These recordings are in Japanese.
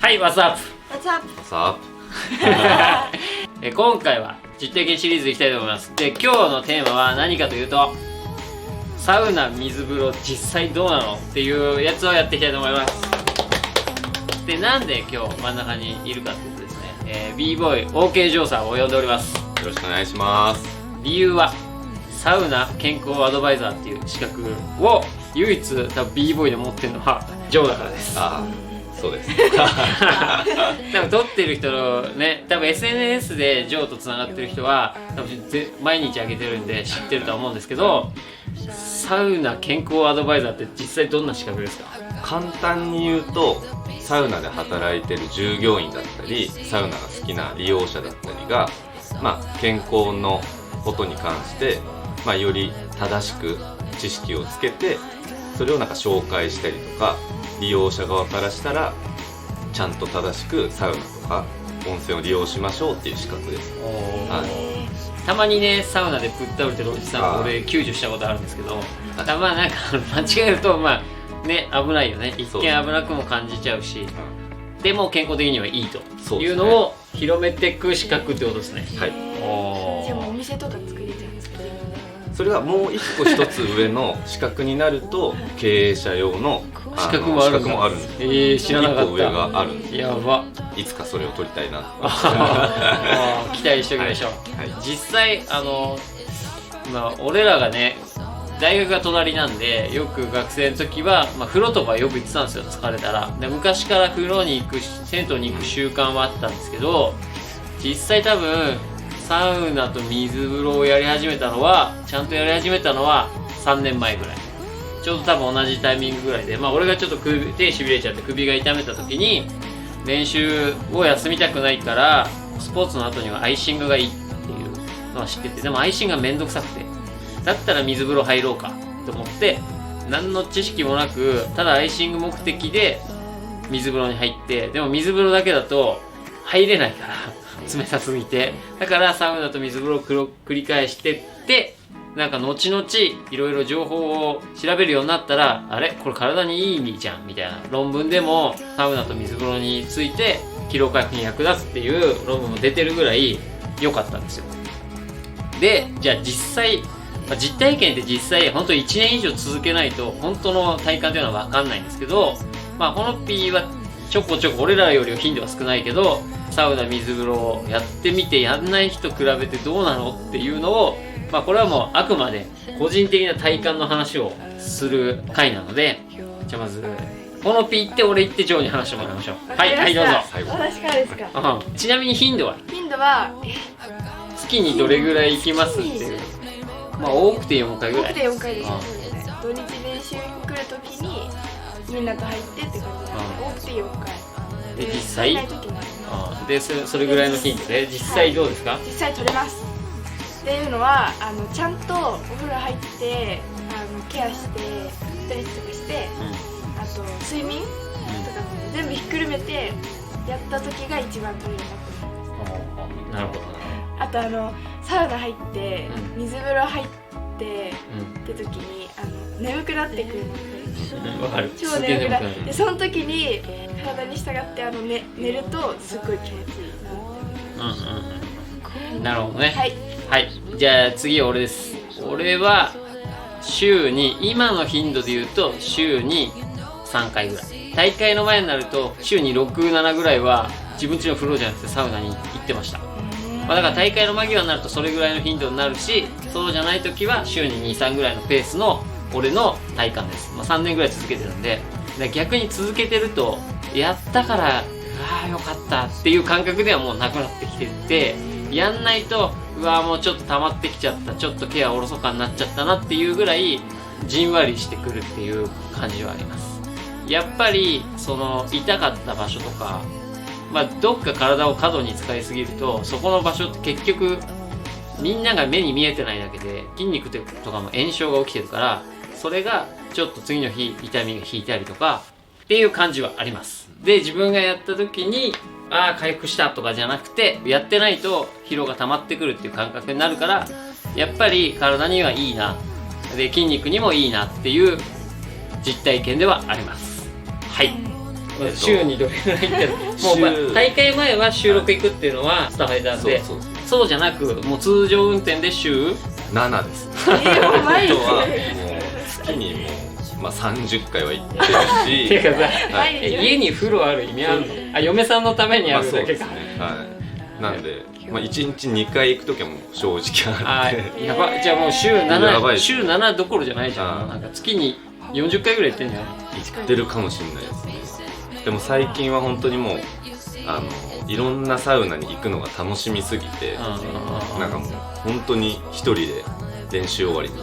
はい、ワッツアップ。さ今回は実体験シリーズいきたいと思います。で、今日のテーマは何かというと、サウナ水風呂実際どうなのっていうやつをやっていきたいと思います。で、なんで今日真ん中にいるかというとですね、b ボーイ OK ジョーさんを呼んでおります。よろしくお願いします。理由はサウナ健康アドバイザーっていう資格を唯一多分 b ボーイで持ってるのはジョーだからです。ああ、そうです。多分撮ってる人のね、多分 SNS でジョーとつながってる人は多分毎日上げてるんで知ってるとは思うんですけど、サウナ健康アドバイザーって実際どんな資格ですか？簡単に言うと、サウナで働いてる従業員だったり、サウナが好きな利用者だったりが、健康のことに関して、より正しく知識をつけて、それを紹介したりとか、利用者側からしたらちゃんと正しくサウナとか温泉を利用しましょうっていう資格です。たまにね、サウナでぶっ倒れてるおじさん、俺救助したことあるんですけど、間違えるとね、危ないよね。一見危なくも感じちゃうし、でも健康的にはいいというのを広めていく資格ってことですね。はい。じゃあもうお店とか作れちゃうんですか？それがもう一個一つ上の資格になると経営者用の資格もあるんです。知らなかった。一個上があるんです。やば。いつかそれを取りたいな。期待しておきましょう。実際俺らがね、大学が隣なんで、よく学生の時は、風呂とかよく行ってたんですよ、疲れたら。で、昔から風呂に行く銭湯に行く習慣はあったんですけど、実際多分サウナと水風呂をやり始めたのは、ちゃんとやり始めたのは3年前ぐらい。ちょうど多分同じタイミングぐらいで、俺がちょっと手しびれちゃって首が痛めた時に、練習を休みたくないから、スポーツの後にはアイシングがいいっていうのは知ってて、でもアイシングがめんどくさくて、だったら水風呂入ろうかと思って、何の知識もなく、ただアイシング目的で水風呂に入って、でも水風呂だけだと入れないから冷たすぎて、だからサウナと水風呂を繰り返してって、後々いろいろ情報を調べるようになったら、あれこれ体にいい意味じゃんみたいな論文でもサウナと水風呂について疲労回復に役立つっていう論文も出てるぐらい良かったんですよ。で、じゃあ実際、実体験って実際本当1年以上続けないと本当の体感というのは分かんないんですけど、ほのぴーはちょこちょこ俺らよりは頻度は少ないけど、サウナ水風呂をやってみて、やんない人比べてどうなのっていうのを、これはもうあくまで個人的な体感の話をする回なので、じゃあまずほのぴーって俺言ってジョーに話してもらいましょう。はいどうぞ。私からですか？ちなみに頻度は月にどれぐらい行きますっていう。多くて4回ぐらい。多くて4回ですね。土日練習に来るときにみんなと入ってって感じなんで、多くて4回。で実際でそれぐらいの頻度で実際どうですか？実際取れます。っていうのはちゃんとお風呂入ってケアしてストレッチとかして、あと睡眠とか全部ひっくるめてやった時が一番取れるなと思います。なるほど。あとサウナ入って水風呂入ってって時に眠くなってくるので、わかる。超眠くなって、でその時に体に従って寝るとすごい気持ちいいなって。なるほどね。はい、じゃあ次俺です。俺は週に、今の頻度で言うと週に3回ぐらい。大会の前になると週に6、7ぐらいは自分家の風呂じゃなくてサウナに行ってました。だから大会の間際になるとそれぐらいの頻度になるし、そうじゃない時は週に2、3ぐらいのペースの俺の体感です。3年ぐらい続けてるんで、逆に続けてると、やったからよかったっていう感覚ではもうなくなってきてて、やんないともうちょっと溜まってきちゃった、ちょっとケアおろそかになっちゃったなっていうぐらいじんわりしてくるっていう感じはあります。やっぱり痛かった場所とか、どっか体を過度に使いすぎると、そこの場所って結局みんなが目に見えてないだけで筋肉とかも炎症が起きてるから、それがちょっと次の日痛みが引いたりとかっていう感じはあります。で、自分がやった時に回復したとかじゃなくて、やってないと疲労が溜まってくるっていう感覚になるから、やっぱり体にはいいな、で筋肉にもいいなっていう実体験ではあります。はい。週にどれぐらい行ってるもう、まあ大会前は週6行くっていうのは伝えたんで、そうじゃなくもう通常運転で週7ですもう毎日あとはもう月にもう、まあ、30回は行ってるっていうしかさ、はい家に風呂ある意味あるの？あ、嫁さんのためにあまあそうでするだけか。ねはいなんで、まあ、1日2回行く時はもう正直あってやばい。じゃあもう週やば7い週7どころじゃないじゃん。あーなんか月に40回ぐらい行ってんじゃん。行ってるかもしれないですねでも最近は本当にもういろんなサウナに行くのが楽しみすぎてなんかもう本当に一人で練習終わりに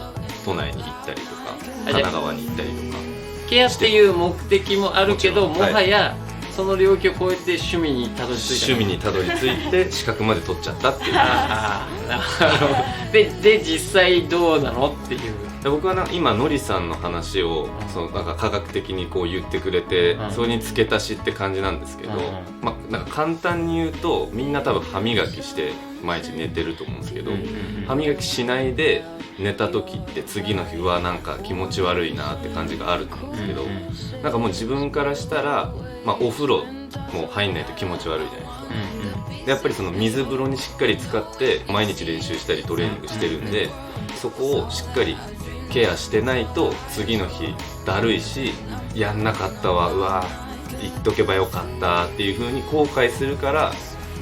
都内に行ったりとか神奈川に行ったりとかケアっていう目的もあるけど、もちろんもはやその領域を超えて趣味にたどり着いた。趣味にたどり着いて資格まで取っちゃったっていうああ、なるほど。で実際どうなのっていう。で僕は今のりさんの話をそのなんか科学的にこう言ってくれて、うんそれに付け足しって感じなんですけど、まあなんか簡単に言うとみんな多分歯磨きして毎日寝てると思うんですけど、歯磨きしないで寝た時って次の日はなんか気持ち悪いなって感じがあると思うんですけど、なんかもう自分からしたら、まあ、お風呂もう入んないと気持ち悪いじゃないですか。でやっぱりその水風呂にしっかり使って毎日練習したりトレーニングしてるんで、そこをしっかりケアしてないと次の日だるいし、やんなかったわ、うわ言っとけばよかったっていう風に後悔するから、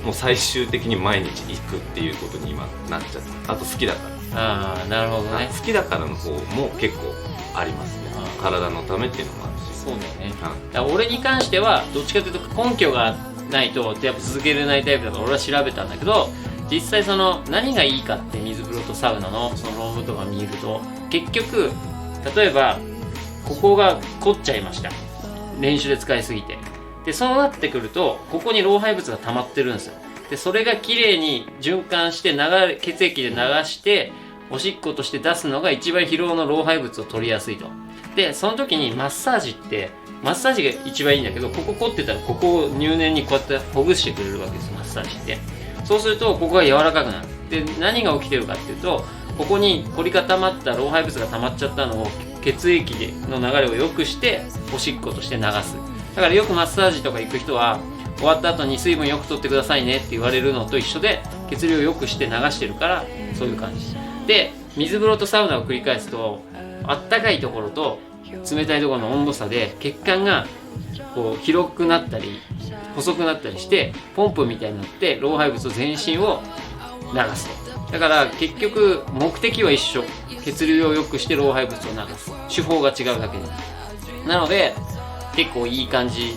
もう最終的に毎日行くっていうことに今なっちゃって、あと好きだから、ああ、なるほどね。好きだからの方も結構ありますね。体のためっていうのもあるし。そうだよね。はいだから俺に関してはどっちかというと根拠がないとやっぱ続けられないタイプだから俺は調べたんだけど、実際その何がいいかって水風呂とサウナのその論文とか見ると、結局例えばここが凝っちゃいました、練習で使いすぎて。でそうなってくるとここに老廃物が溜まってるんですよ。でそれがきれいに循環して血液で流しておしっことして出すのが一番疲労の老廃物を取りやすいと。でその時にマッサージってマッサージが一番いいんだけど、ここ凝ってたらここを入念にこうやってほぐしてくれるわけです、マッサージって。そうするとここが柔らかくなる。で何が起きてるかっていうと、ここに凝り固まった老廃物が溜まっちゃったのを血液の流れを良くしておしっことして流す。だからよくマッサージとか行く人は終わった後に水分よく取ってくださいねって言われるのと一緒で、血流を良くして流してるからそういう感じで、水風呂とサウナを繰り返すとあったかいところと冷たいところの温度差で血管がこう広くなったり細くなったりしてポンプみたいになって老廃物を全身を流すと。だから結局目的は一緒、血流を良くして老廃物を流す。手法が違うだけで。なので結構いい感じ。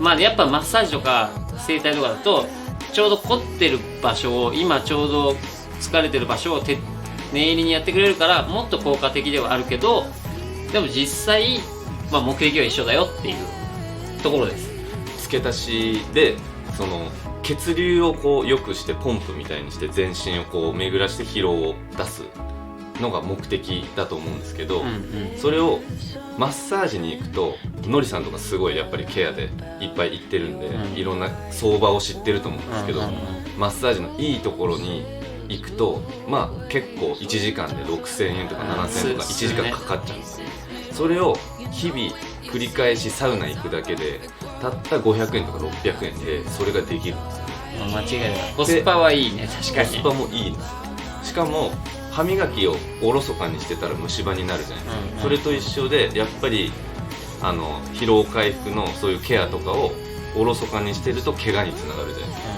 まあやっぱマッサージとか整体とかだとちょうど凝ってる場所を、今ちょうど疲れてる場所を念入りにやってくれるからもっと効果的ではあるけど、でも実際、まあ、目的は一緒だよっていうところです。付け足しでその血流をこう良くしてポンプみたいにして全身をこう巡らして疲労を出すのが目的だと思うんですけど、それをマッサージに行くと、のりさんとかすごいやっぱりケアでいっぱい行ってるんで、いろんな相場を知ってると思うんですけど、マッサージのいいところに行くとまあ結構1時間で6000円とか7000円とか1時間かかっちゃうんですよ。それを日々繰り返しサウナ行くだけでたった500円とか600円でそれができるんですよね。間違いない。コスパはいいね。確かにコスパもいいんですよ。しかも歯磨きをおろそかにしてたら虫歯になるじゃないですか、それと一緒でやっぱり疲労回復のそういうケアとかをおろそかにしてると怪我につながるじゃないですか、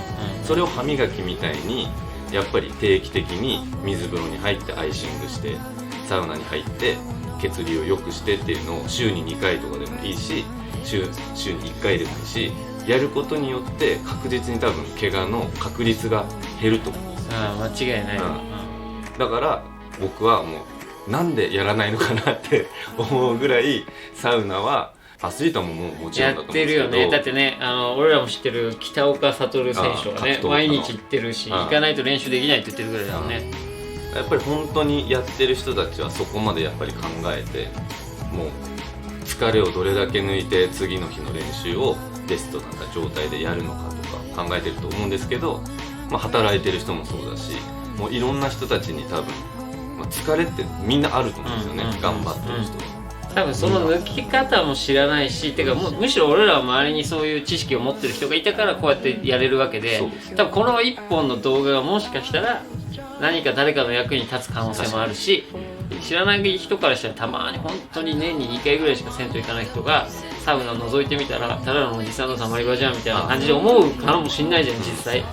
それを歯磨きみたいにやっぱり定期的に水風呂に入ってアイシングしてサウナに入って血流を良くしてっていうのを週に2回とかでもいいし週に1回でもいいしやることによって確実に多分怪我の確率が減ると思うんですよ。間違いない、だから僕はもうなんでやらないのかなって思うぐらいサウナはアスリートももちろんだと思うんですけど、やってるよね。だってね、俺らも知ってる北岡悟選手はね毎日行ってるし、行かないと練習できないって言ってるぐらいだよね。やっぱり本当にやってる人たちはそこまでやっぱり考えて、もう疲れをどれだけ抜いて次の日の練習をベストな状態でやるのかとか考えてると思うんですけど、働いてる人もそうだし、もういろんな人たちに多分、疲れってみんなあると思うんですよね、頑張ってる人は。多分その抜き方も知らないし、てかむしろ俺らは周りにそういう知識を持ってる人がいたからこうやってやれるわけで、そうです多分この一本の動画がもしかしたら何か誰かの役に立つ可能性もあるし、知らない人からしたらたまに本当に年に2回ぐらいしか銭湯行かない人がサウナ覗いてみたらただのおじさんのたまり場じゃんみたいな感じで思うかもしんないじゃん実際。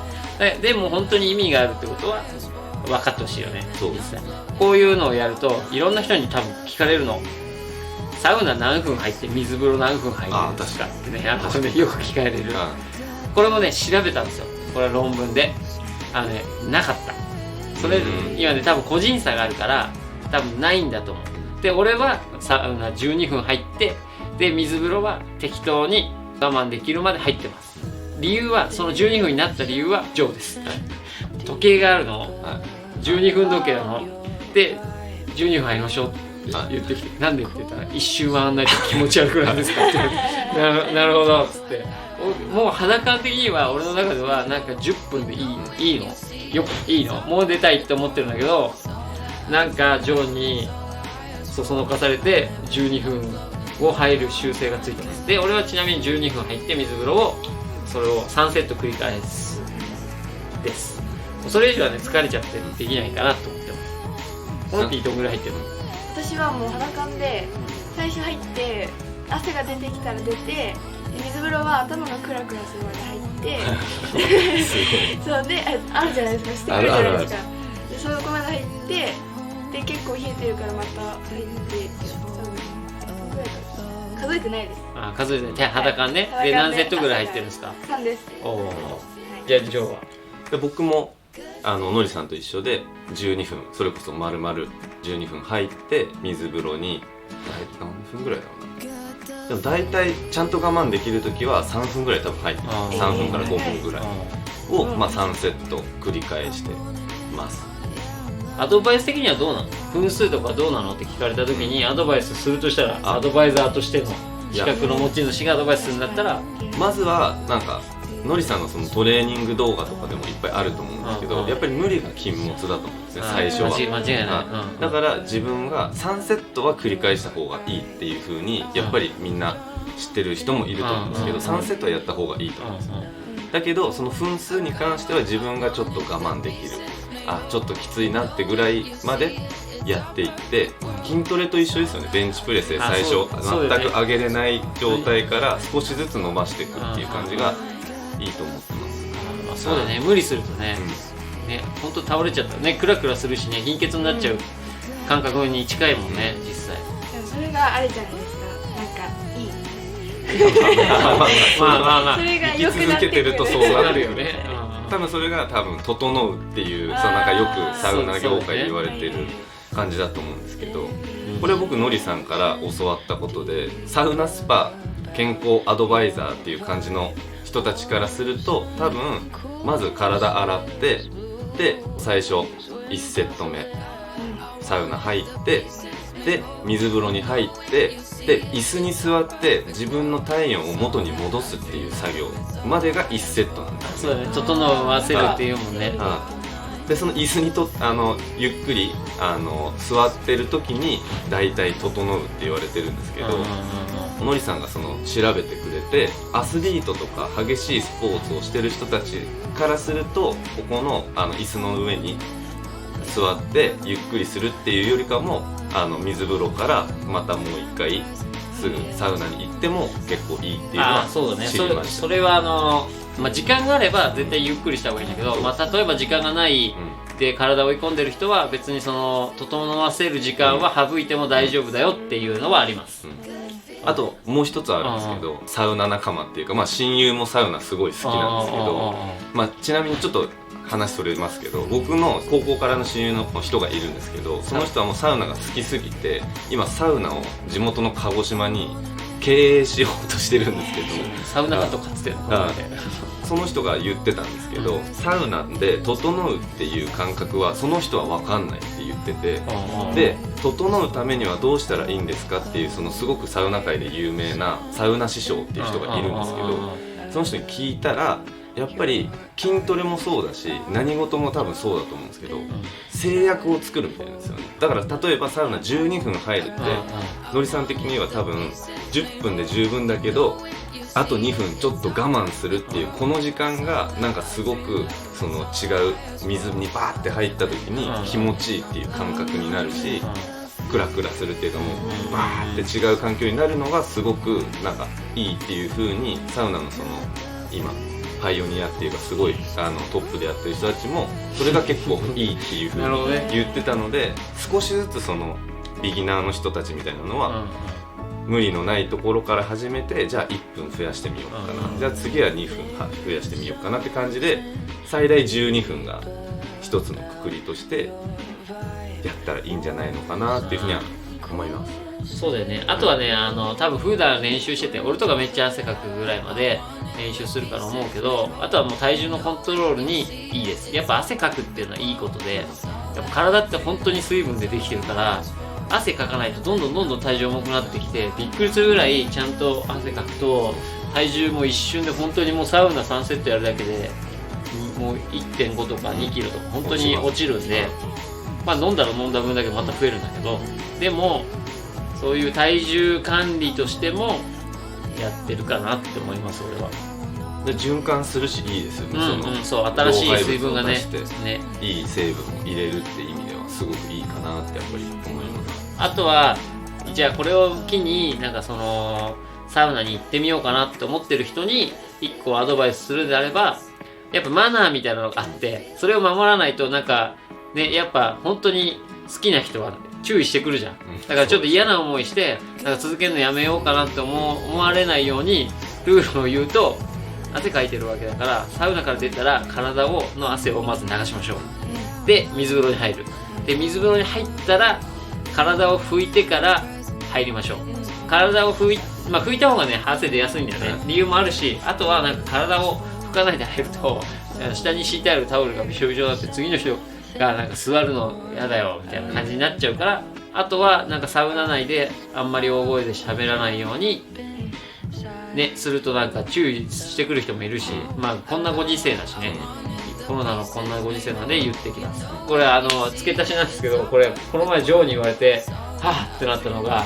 でも本当に意味があるってことは分かってほしいよね。そう実際こういうのをやるといろんな人に多分聞かれるの。サウナ何分入って水風呂何分入るんですかってね、よく聞かれる。これもね調べたんですよ。これは論文でなかった。それ今ね多分個人差があるから多分ないんだと思う。で俺はサウナ12分入ってで水風呂は適当に我慢できるまで入ってます。理由はその12分になった理由はジョーです、はい、時計があるの、はい、12分時計なので12分入りましょうって言ってきて、なんでって言ったら一周回んないと気持ち悪くないですかってなるほどっつって、もう肌感的には俺の中ではなんか10分でいいのよいいのもう出たいって思ってるんだけど、なんかジョーにそそのかされて12分を入る習性がついてます。で俺はちなみに12分入って水風呂をそれを3セット繰り返すです。それ以上はね疲れちゃってできないかなと思ってます。この時どんぐらい入ってるの？私はもう肌感で最初入って汗が出てきたら出て、水風呂は頭がクラクラするまで入ってそうであるじゃないですか、してくるじゃないですか。でそこまで入ってで結構冷えてるからまた入って数えてないです。数えてない肌感ね、はい、で何セットぐらい入ってるんですか？3です。おお、はい、じゃあジョーは？で僕ものりさんと一緒で12分、それこそ丸々12分入って水風呂に何分ぐらいだろうな。でも大体ちゃんと我慢できる時は3分ぐらい多分入ってます。3分から5分ぐらいを、まあ、3セット繰り返してます。アドバイス的にはどうなの？分数とかどうなのって聞かれた時にアドバイスするとしたら、アドバイザーとしての資格の持ち主がアドバイスするんだったら、まずはなんかのりさんのそのトレーニング動画とかでもいっぱいあると思うんですけど、やっぱり無理が禁物だと思うんですね、最初は。間違いない。だから自分が3セットは繰り返した方がいいっていう風にやっぱりみんな知ってる人もいると思うんですけど、3セットはやった方がいいと思うんですよ。だけどその分数に関しては自分がちょっと我慢できる、ちょっときついなってぐらいまでやっていって、筋トレと一緒ですよね。ベンチプレスで最初全く上げれない状態から少しずつ伸ばしていくっていう感じがいいと思ってます。そうだね、無理するとね、本当倒れちゃったね、クラクラするしね、貧血になっちゃう感覚に近いもんね、実際。でもそれがあれじゃないですか、なんかいいまあそれが良く生き続けてるとそうなるよね。多分それが多分整うっていう、なんかよくサウナ業界で言われてる感じだと思うんですけど、これは僕のりさんから教わったことで、サウナスパ健康アドバイザーっていう感じの人たちからすると、多分まず体洗って、で最初1セット目サウナ入って、で水風呂に入って、で椅子に座って自分の体温を元に戻すっていう作業までが1セットなんです。そうだね、整わせるっていうもんね。でその椅子にゆっくり座ってる時に大体整うって言われてるんですけど、のりさんがその調べてくれて、アスリートとか激しいスポーツをしてる人たちからすると、ここの椅子の上に座ってゆっくりするっていうよりかも、水風呂からまたもう一回すぐサウナに行っても結構いいっていうのは知りました。それは時間があれば絶対ゆっくりした方がいいんだけど、例えば時間がないで体を追い込んでる人は別にその整わせる時間は省いても大丈夫だよっていうのはあります。あともう一つあるんですけど、サウナ仲間っていうか、親友もサウナすごい好きなんですけど、ちなみにちょっと話それますけど、僕の高校からの親友の人がいるんですけど、その人はもうサウナが好きすぎて、今サウナを地元の鹿児島に経営しようとしてるんですけど、サウナとかつってその人が言ってたんですけど、サウナで整うっていう感覚はその人は分かんないって言ってて、で整うためにはどうしたらいいんですかっていう、そのすごくサウナ界で有名なサウナ師匠っていう人がいるんですけど、その人に聞いたら、やっぱり筋トレもそうだし何事も多分そうだと思うんですけど、制約を作るみたいなんですよね。だから例えばサウナ12分入るって、のりさん的には多分10分で十分だけどあと2分ちょっと我慢するっていうこの時間がなんかすごくその違う水にバーって入った時に気持ちいいっていう感覚になるし、クラクラするっていうかもうバーって違う環境になるのがすごくなんかいいっていう風にサウナのその今パイオニアっていうかすごいトップでやってる人たちもそれが結構いいっていう風に言ってたので、少しずつそのビギナーの人たちみたいなのは無理のないところから始めて、じゃあ1分増やしてみようかな、じゃあ次は2分増やしてみようかなって感じで最大12分が一つのくくりとしてやったらいいんじゃないのかなっていうふうには思います。そうだよね。あとはね、多分普段練習してて、俺とかめっちゃ汗かくぐらいまで練習するから思うけど、あとはもう体重のコントロールにいいです。やっぱ汗かくっていうのはいいことで、やっぱ体って本当に水分でできてるから、汗かかないとどんどん体重重くなってきて、びっくりするぐらいちゃんと汗かくと、体重も一瞬で本当にもうサウナ3セットやるだけで、もう 1.5 とか2キロとか本当に落ちるんで、まあ飲んだら飲んだ分だけまた増えるんだけど、でもそういう体重管理としてもやってるかなって思います、俺は。で循環するしいいですよね、そう新しい水分がねいい成分を入れるって意味ではすごくいいかなってやっぱり思います。あとはじゃあこれを機になんかそのサウナに行ってみようかなって思ってる人に1個アドバイスするであれば、やっぱマナーみたいなのがあって、それを守らないとなんかね、やっぱ本当に好きな人は注意してくるじゃん。だからちょっと嫌な思いしてなんか続けるのやめようかなって思われないようにルールを言うと、汗かいてるわけだからサウナから出たら体の汗をまず流しましょう。で水風呂に入る。で水風呂に入ったら体を拭いてから入りましょう。体を拭いた方がね汗出やすいんだよね。理由もあるし、あとはなんか体を拭かないで入ると下に敷いてあるタオルがびしょびしょだって次の人がなんか座るの嫌だよみたいな感じになっちゃうから、あとはなんかサウナ内であんまり大声で喋らないようにねするとなんか注意してくる人もいるし、まあこんなご時世だしね、コロナのこんなご時世なんで言ってきます。これ付け足しなんですけど、この前ジョーに言われてはぁってなったのが、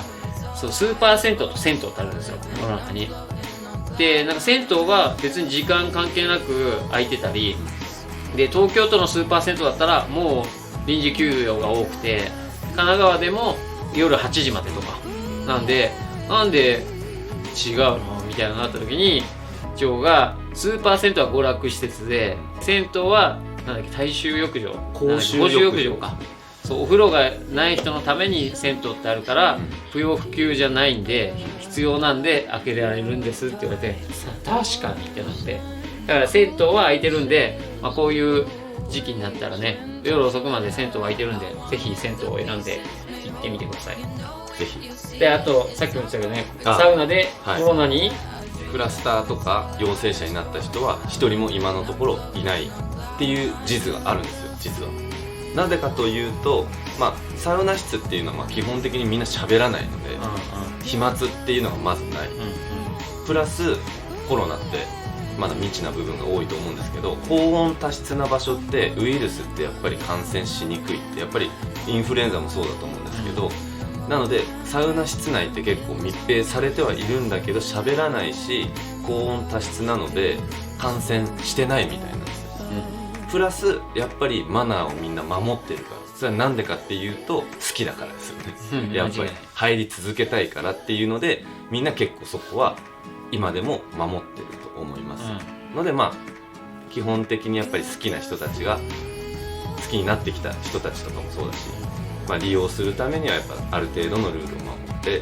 そうスーパー銭湯と銭湯ってあるんですよ、世の中に。でなんか銭湯は別に時間関係なく空いてたりで、東京都のスーパー銭湯だったらもう臨時休業が多くて、神奈川でも夜8時までとかなんで違うのみたいなのがあった時に、ジョーがスーパー銭湯は娯楽施設で、銭湯はなんだっけ大衆浴場、公衆浴場か、そうお風呂がない人のために銭湯ってあるから、不要不急じゃないんで必要なんで開けられるんですって言われて、確かにってなって、だから銭湯は空いてるんで、まあ、こういう時期になったらね夜遅くまで銭湯が空いてるんで、ぜひ銭湯を選んで行ってみてください。ぜひ。であとさっきも言ってたけどね、サウナでコロナに、クラスターとか陽性者になった人は一人も今のところいないっていう事実があるんですよ、実は。なぜかというと、まあ、サウナ室っていうのはまあ基本的にみんな喋らないので、飛沫っていうのがまずない、プラスコロナってまだ未知な部分が多いと思うんですけど、高温多湿な場所ってウイルスってやっぱり感染しにくいって、やっぱりインフルエンザもそうだと思うんですけど、なのでサウナ室内って結構密閉されてはいるんだけど喋らないし高温多湿なので感染してないみたいなんですよ、プラスやっぱりマナーをみんな守ってるから。それはなんでかっていうと好きだからですよね、やっぱり入り続けたいからっていうので、みんな結構そこは今でも守ってると思います、のでまあ基本的にやっぱり好きな人たちが好きになってきた人たちとかもそうだし、まあ、利用するためにはやっぱある程度のルールを守って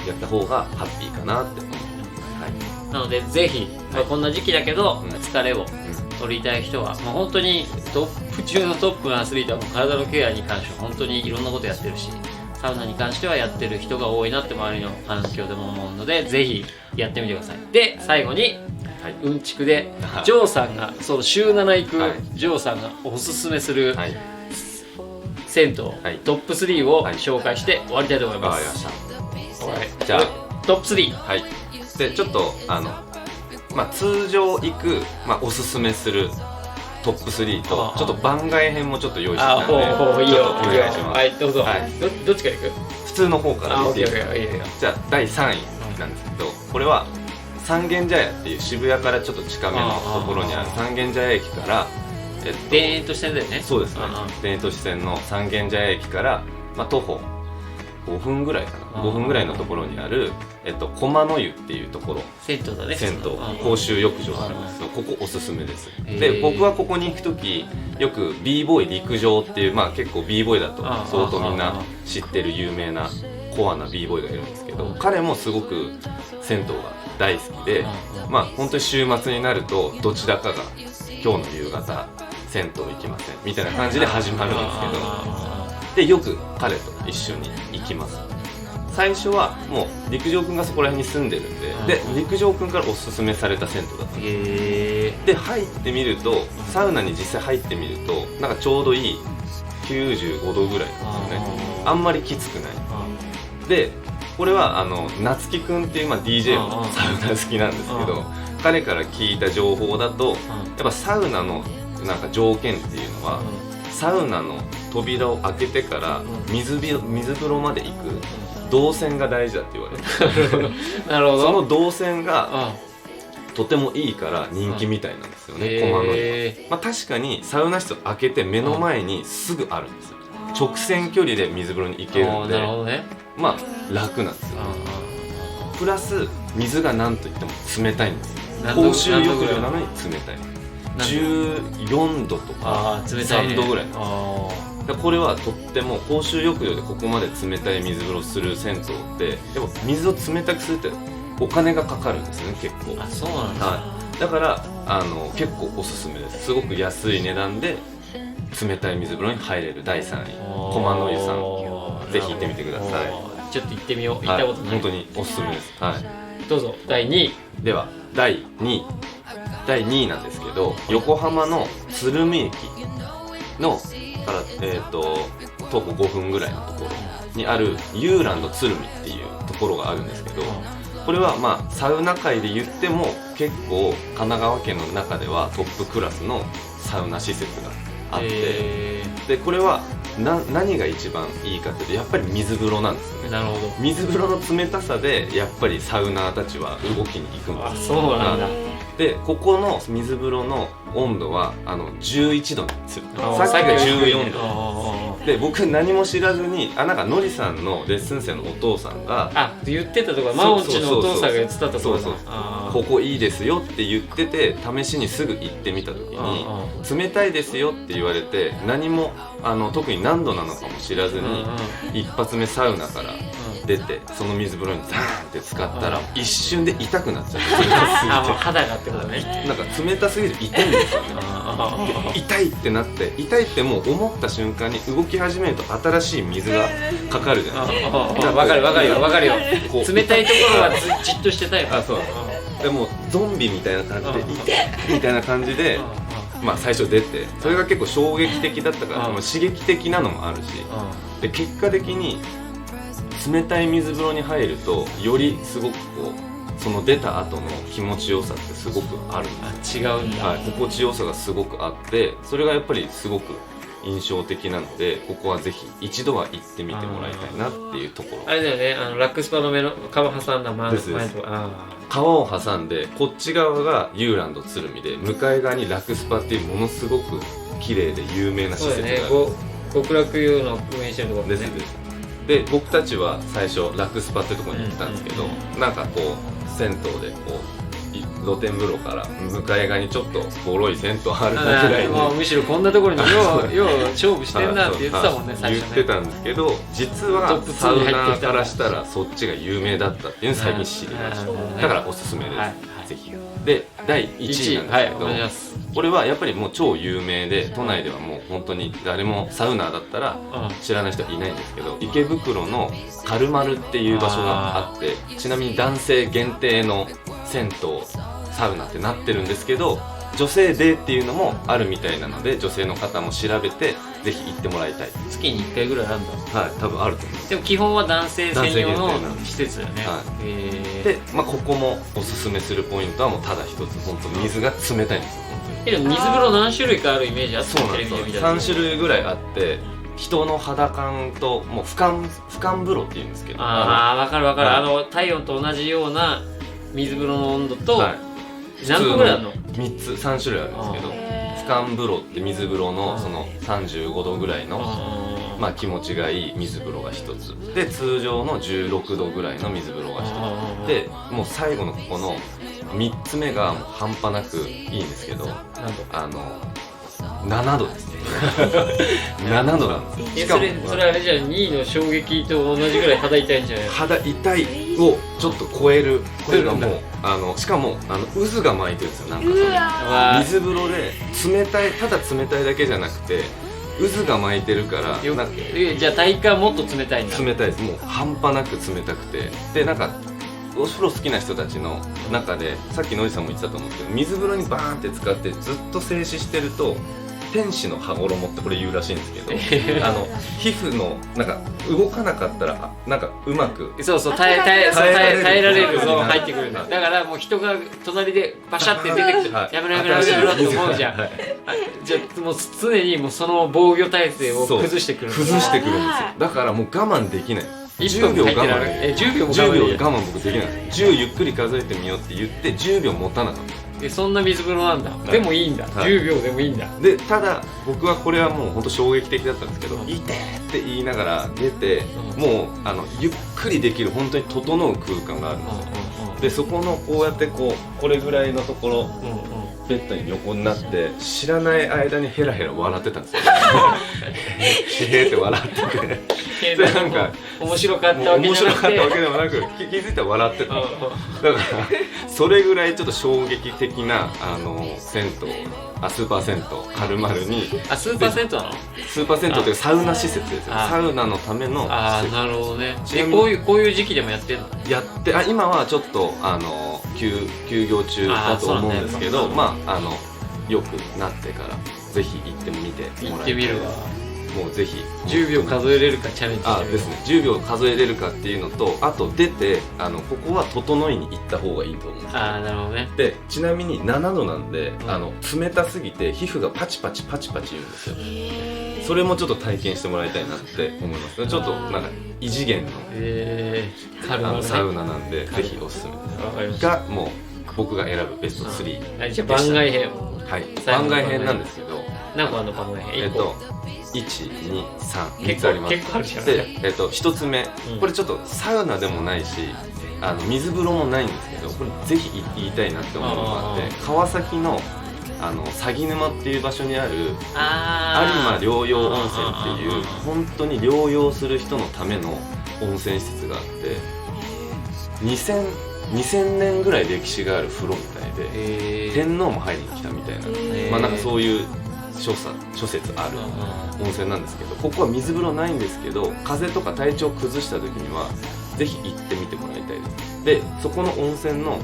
やった方がハッピーかなって思います、なのでぜひ、こんな時期だけど、疲れを取りたい人は、もう本当にトップ中のトップのアスリートはもう体のケアに関しては本当にいろんなことやってるし、サウナに関してはやってる人が多いなって周りの環境でも思うので、ぜひやってみてください。で最後に、うんちくでジョーさんがそう週7行く、ジョーさんがおすすめする、銭湯、トップ3を紹介して終わりたいと思います。わかりました。じゃあトップ3。でちょっとまあ、通常行く、まあ、おすすめするトップ3とちょっと番外編もちょっと用意してたんで、ほういいよちょっとお願いします。はいどうぞ、はいどっちからいく？普通の方からオッケ見ていくーオッケーいいよじゃあ第3位なんですけど、これは三軒茶屋っていう渋谷からちょっと近めのところにある三軒茶屋駅から、田園都市線だよね。そうですね、田園都市線の三軒茶屋駅から、まあ、徒歩5分ぐらいかな、5分ぐらいのところにある、駒の湯っていうところ、銭湯だね。銭湯、公衆浴場があるんですけど、ここおすすめです。へーで僕はここに行く時よく b ボーイ陸上っていう、まあ結構 b ボーイだと相当みんな知ってる有名なコアな b ボーイがいるんですけど、彼もすごく銭湯が大好きで、まあ本当に週末になるとどちらかが今日の夕方銭湯行きませんみたいな感じで始まるんですけど、でよく彼と一緒に行きます。最初はもう陸上くんがそこら辺に住んでるんで、陸上くんからおすすめされた銭湯だったんです。で入ってみると、サウナに実際入ってみるとなんかちょうどいい95度ぐらいなんですよね。あんまりきつくない。でこれは夏樹くんっていう、まあ、DJ もサウナ好きなんですけど、彼から聞いた情報だと、やっぱサウナのなんか条件っていうのは、サウナの扉を開けてから水風呂まで行く動線が大事だって言われてなるほど。その動線がとてもいいから人気みたいなんですよね、駒の湯は。まあ、確かにサウナ室を開けて目の前にすぐあるんですよ。直線距離で水風呂に行けるんで、なるほどね。まあ楽なんですよ。プラス水が何と言っても冷たいんですよ。公衆浴場なのに冷たい。14度とか3度ぐらい。これはとっても公衆浴場でここまで冷たい水風呂する銭湯ってやっぱ水を冷たくするってお金がかかるんですよね、結構。あ、そうなんだ。だから結構おすすめです。すごく安い値段で冷たい水風呂に入れる第3位、駒の湯さん、ぜひ行ってみてください。ちょっと行ってみよう。行ったことない。本当におすすめです。はい。どうぞ第2位。では第2位なんですけど、横浜の鶴見駅のから徒歩5分ぐらいのところにあるユーランド鶴見っていうところがあるんですけど、これはまあサウナ界で言っても結構神奈川県の中ではトップクラスのサウナ施設があって、でこれは何が一番いいかっていうと、やっぱり水風呂なんですよね。なるほど。水風呂の冷たさでやっぱりサウナーたちは動きに行くんです。そうなんだ。でここの水風呂の温度は11度なんですよ。ささっきが14度で、僕何も知らずになんかのりさんのレッスン生のお父さんが言ってたところ、マオチのお父さんが言ってたところだ。ここいいですよって言ってて、試しにすぐ行ってみた時に冷たいですよって言われて、何も特に何度なのかも知らずに一発目サウナから出てその水風呂にザーンって使ったら一瞬で痛くなっちゃって、冷たすぎて。もう肌がってことね。なんか冷たすぎて痛いんですよね。痛いってなって、痛いってもう思った瞬間に動き始めると新しい水がかかるじゃないですか。わかるよ。冷たいところはじっとしてたい。そうでもゾンビみたいな感じで痛いみたいな感じで、まあ最初出て、それが結構衝撃的だったから、刺激的なのもあるし、で結果的に冷たい水風呂に入るとよりすごくこうその出た後の気持ちよさってすごくあるんですよ。違うんだ。心地よさがすごくあって、それがやっぱりすごく印象的なので、ここはぜひ一度は行ってみてもらいたいなっていうところ。あれだよね、ラックスパの目の川挟んだ前とか。川を挟んでこっち側がユーランド鶴見で、向かい側にラクスパっていうものすごく綺麗で有名な施設がある。そうだね、極楽湯の運営してるところです。で僕たちは最初ラクスパってところに行ったんですけど、なんかこう銭湯でこう露天風呂から向かい側にちょっとボロい銭湯あるかぐらいに、むしろこんなところによう勝負してんなって言ってたもんね、最初ね。言ってたんですけど、実はサウナーからしたらそっちが有名だったっていうのを最近知りました。だからおすすめです、ぜひ。で第1位なんですけど、これはやっぱりもう超有名で、都内ではもう本当に誰もサウナーだったら知らない人いないんですけど、池袋のカルマルっていう場所があって、ちなみに男性限定の銭湯サウナってなってるんですけど、女性デーっていうのもあるみたいなので、女性の方も調べてぜひ行ってもらいたい。月に1回ぐらいあるんだ。はい、多分あると思います。でも基本は男性専用の男性限定なんで施設だよね。はへで、ここもおすすめするポイントはもうただ一つ、本当水が冷たいんですよ、本当に。でも水風呂何種類かあるイメージあったそうなんですよ。テレビで見た3種類ぐらいあって、人の肌感ともう俯瞰風呂っていうんですけど、ああ、わかるわかる。はい体温と同じような水風呂の温度と、はい、何個ぐらいあるの3つ3種類あるんですけど、へー俯瞰風呂って水風呂のその35度ぐらいの気持ちがいい水風呂が1つで、通常の16度ぐらいの水風呂が1つで、もう最後のここの3つ目がもう半端なくいいんですけど、7度ですね7度なんですよ。しかもそれあれじゃん、2位の衝撃と同じぐらい肌痛いんじゃない？肌痛いをちょっと超えるっていうのもしかも渦が巻いてるんですよ。なんかうわ水風呂で冷たい、ただ冷たいだけじゃなくて渦が巻いてるからよなんかじゃあ体感もっと冷たいんだ。冷たいです。もう半端なく冷たくて、でなんかお風呂好きな人たちの中でさっきのりさんも言ってたと思うんですけど、水風呂にバーンって使ってずっと静止してると天使の羽衣ってこれ言うらしいんですけど皮膚のなんか動かなかったらなんかうまくそうそう、耐えられるのが入ってくるんだ。だからもう人が隣でバシャって出てきて、はいやめろやめろやめろって思うじゃん。はいじゃあもう常にもうその防御体制を崩してくるんだ。崩してくるんですよ。だからもう我慢できない。10秒我入ってられ慢10秒も10秒我慢我慢僕できない。10ゆっくり数えてみようって言って10秒持たなかったでそんな水風呂なんだ。いでもいいんだ。はい10秒でもいいんだ。で、ただ僕はこれはもう本当衝撃的だったんですけど「いて!」って言いながら出て、もうゆっくりできる本当に整う空間があるんですよ。でそこのこうやってこれぐらいのところベッドに横になって知らない間にヘラヘラ笑ってたんですよへーって笑ってて、でなんか面白かったわけ面じゃなくて白かったわけでもなく気づいたら笑ってた。だからそれぐらいちょっと衝撃的な銭湯スーパー銭湯カルマルにスーパー銭湯なの？スーパー銭湯というかサウナ施設ですよ。あサウナのための施設ああ、なるほどね。ちなみにこういう時期でもやってんの？やって今はちょっと休業中だと思うんですけど、そうなんだよくなってからぜひ行ってみてもらいたい。行ってみるわ。もうぜひ10秒数えれるかチャレンジしてみる。ですね、10秒数えれるかっていうのと、あと出てここは整いに行った方がいいと思うんですよ。ああ、なるほどね。でちなみに7度なんで、ん冷たすぎて皮膚がパチパチパチパチ言うんですよ。へーそれもちょっと体験してもらいたいなって思います。ちょっとなんか異次元のカルマルね。サウナなんでぜひおすすめです。わかりました。がもう僕が選ぶベスト3。はい、じゃあ番外編。はい、最後の番外編なんですけど、何個あるの番外編？1個。1、2、3、3結つあります。構あるじゃん。で、1つ目、うんこれちょっとサウナでもないし水風呂もないんですけど、これぜひ言いたいなって思うのがあって、川崎の鷺沼っていう場所にある有馬療養温泉っていう本当に療養する人のための温泉施設があって、2000年ぐらい歴史がある風呂みたいで、天皇も入りに来たみたいな、なんかそういう諸説ある温泉なんですけど、ここは水風呂ないんですけど、風邪とか体調崩した時にはぜひ行ってみてもらいたいです。でそこの温泉の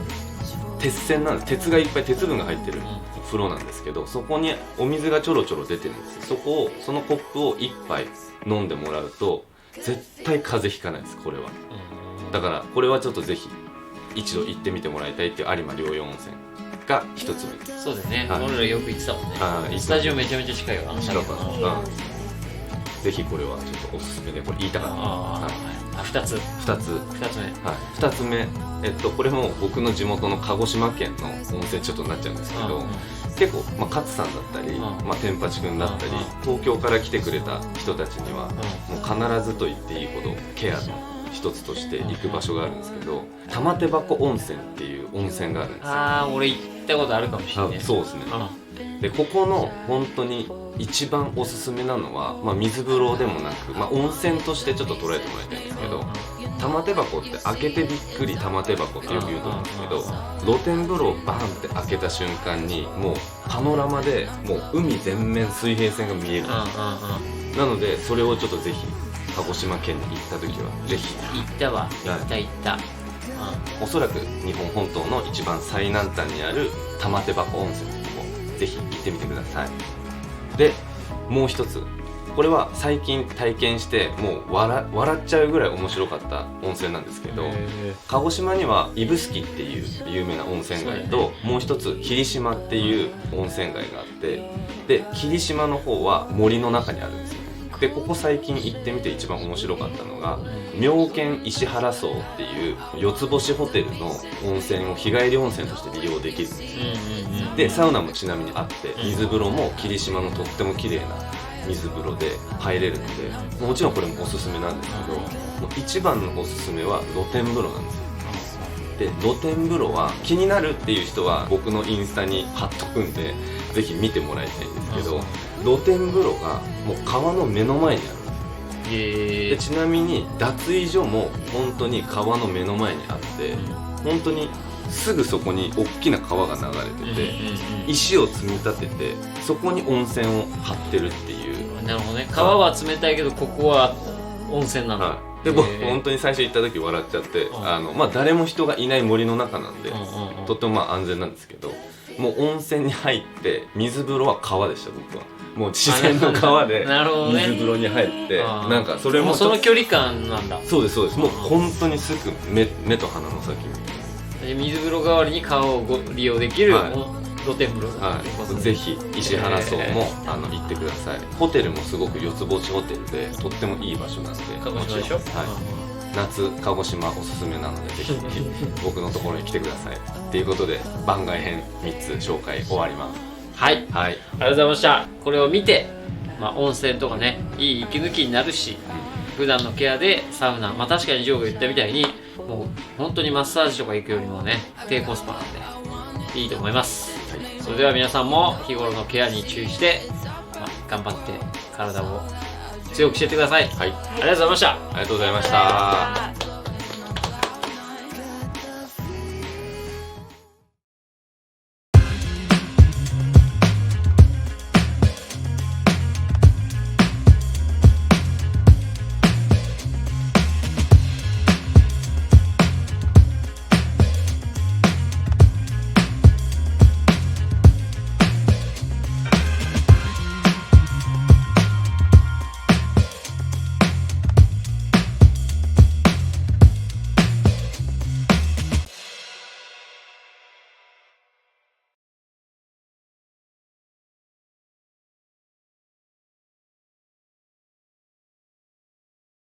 鉄泉なんです。鉄がいっぱい鉄分が入ってる風呂なんですけど、そこにお水がちょろちょろ出てるんですよ。そのコップを1杯飲んでもらうと絶対風邪ひかないです。これはだからこれはちょっとぜひ一度行ってみてもらいたいっていう有馬療養温泉が1つ目です。そうだよね。はい俺らよく行ってたもんね。はいスタジオめちゃめちゃ近いよ。近かったぜひこれはちょっとおすすめで、これ言いたかった。2つ2つ目。はい、2つ目、これも僕の地元の鹿児島県の温泉ちょっとになっちゃうんですけど、結構、勝さんだったり、天八くんだったり、東京から来てくれた人たちには、もう必ずと言っていいほどケアの一つとして行く場所があるんですけど、玉手箱温泉っていう温泉があるんですよ。俺行ったことあるかもしれない。そうですね。でここの本当に一番おすすめなのは、水風呂でもなく、温泉としてちょっと捉えてもらいたいんですけど、玉手箱って開けてびっくり玉手箱ってよく言うと思うんですけど、露天風呂をバーンって開けた瞬間にもうパノラマでもう海全面水平線が見えるんですよ。なのでそれをちょっとぜひ鹿児島県に行った時はぜひ。行ったわ。行ったおそらく日本本島の一番最南端にある玉手箱温泉にもぜひ行ってみてください。でもう一つこれは最近体験してもう笑っちゃうぐらい面白かった温泉なんですけど、鹿児島には指宿っていう有名な温泉街と、もう一つ霧島っていう温泉街があって、で霧島の方は森の中にあるんですよ。でここ最近行ってみて一番面白かったのが妙見石原荘っていう4つ星ホテルの温泉を日帰り温泉として利用できるんですよ。でサウナもちなみにあって、水風呂も霧島のとっても綺麗な水風呂で入れるので、もちろんこれもおすすめなんですけど、もう一番のおすすめは露天風呂なんですよ。で露天風呂は気になるっていう人は僕のインスタに貼っとくんでぜひ見てもらいたいんですけど、露天風呂がもう川の目の前にあるんですよ。でちなみに脱衣所も本当に川の目の前にあって、本当にすぐそこに大きな川が流れてて、石を積み立ててそこに温泉を張ってるっていう。なるほどね。川は冷たいけどここは温泉なんだ。はい、で僕本当に最初行った時笑っちゃって、誰も人がいない森の中なんで、とっても安全なんですけど、もう温泉に入って水風呂は川でした。僕はもう自然の川で水風呂に入って、なんかそれもその距離感なんだ。そうですそうです。もう本当にすぐ目と鼻の先みたいな。水風呂代わりに川を利用できる露天風呂だ、はい、ぜひ石原荘も行ってください。ホテルもすごく4つ星ホテルでとってもいい場所なので、鹿児島でしょ、はい、夏鹿児島おすすめなのでぜひ僕のところに来てくださいっていうことで番外編3つ紹介終わります。はい、はい、ありがとうございました。これを見て、温泉とかねいい息抜きになるし、普段のケアでサウナ、確かにジョーが言ったみたいにもう本当にマッサージとか行くよりもね低コスパなんでいいと思います、はい、それでは皆さんも日頃のケアに注意して、頑張って体を強くしていってください、はい、ありがとうございました。ありがとうございました。